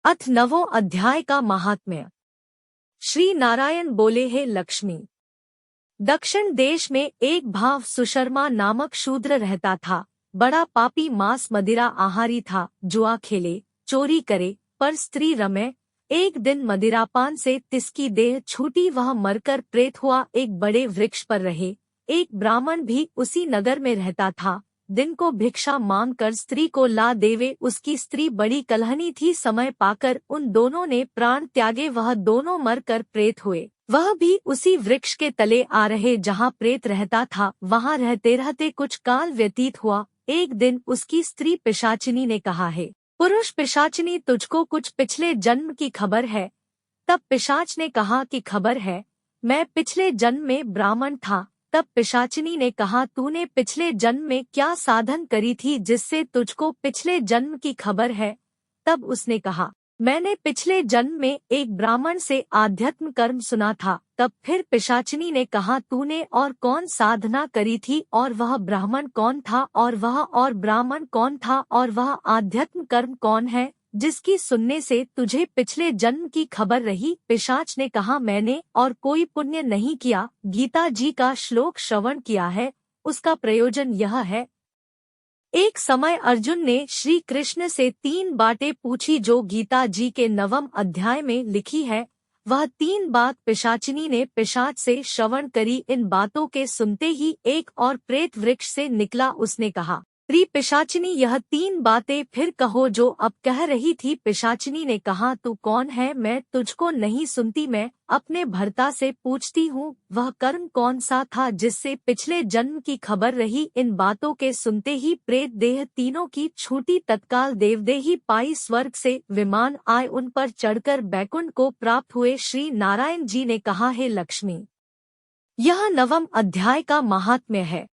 अथ नवों अध्याय का महात्म्य। श्री नारायण बोले, हे लक्ष्मी, दक्षिण देश में एक भाव सुशर्मा नामक शूद्र रहता था। बड़ा पापी, मांस मदिरा आहारी था, जुआ खेले, चोरी करे, पर स्त्री रमे। एक दिन मदिरापान से तिसकी देह छूटी, वह मरकर प्रेत हुआ एक बड़े वृक्ष पर रहे। एक ब्राह्मण भी उसी नगर में रहता था। दिन को भिक्षा मांग कर स्त्री को ला देवे। उसकी स्त्री बड़ी कलहनी थी, समय पाकर उन दोनों ने प्राण त्यागे। वह दोनों मरकर प्रेत हुए। वह भी उसी वृक्ष के तले आ रहे जहाँ प्रेत रहता था। वहाँ रहते रहते कुछ काल व्यतीत हुआ। एक दिन उसकी स्त्री पिशाचिनी ने कहा, है पुरुष पिशाचिनी, तुझको कुछ पिछले जन्म की खबर है? तब पिशाच ने कहा कि खबर है, मैं पिछले जन्म में ब्राह्मण था। तब पिशाचिनी ने कहा, तूने पिछले जन्म में क्या साधन करी थी जिससे तुझको पिछले जन्म की खबर है? तब उसने कहा, मैंने पिछले जन्म में एक ब्राह्मण से आध्यात्म कर्म सुना था। तब फिर पिशाचिनी ने कहा, तूने और कौन साधना करी थी, और वह ब्राह्मण कौन था, और वह और ब्राह्मण कौन था, और वह आध्यात्म कर्म कौन है जिसकी सुनने से तुझे पिछले जन्म की खबर रही? पिशाच ने कहा, मैंने और कोई पुण्य नहीं किया। गीता जी का श्लोक श्रवण किया है, उसका प्रयोजन यह है। एक समय अर्जुन ने श्री कृष्ण से 3 बातें पूछी जो गीता जी के 9वें अध्याय में लिखी है। वह 3 बात पिशाचिनी ने पिशाच से श्रवण करी। इन बातों के सुनते ही एक और प्रेत वृक्ष से निकला। उसने कहा, री पिशाचिनी, यह 3 बातें फिर कहो जो अब कह रही थी। पिशाचिनी ने कहा, तू कौन है? मैं तुझको नहीं सुनती। मैं अपने भर्ता से पूछती हूँ, वह कर्म कौन सा था जिससे पिछले जन्म की खबर रही? इन बातों के सुनते ही प्रेत देह तीनों की छूटी। तत्काल देवदेही पाई, स्वर्ग से विमान आए, उन पर चढ़कर बैकुंठ को प्राप्त हुए। श्री नारायण जी ने कहा, हे लक्ष्मी, यह 9वें अध्याय का महात्म्य है।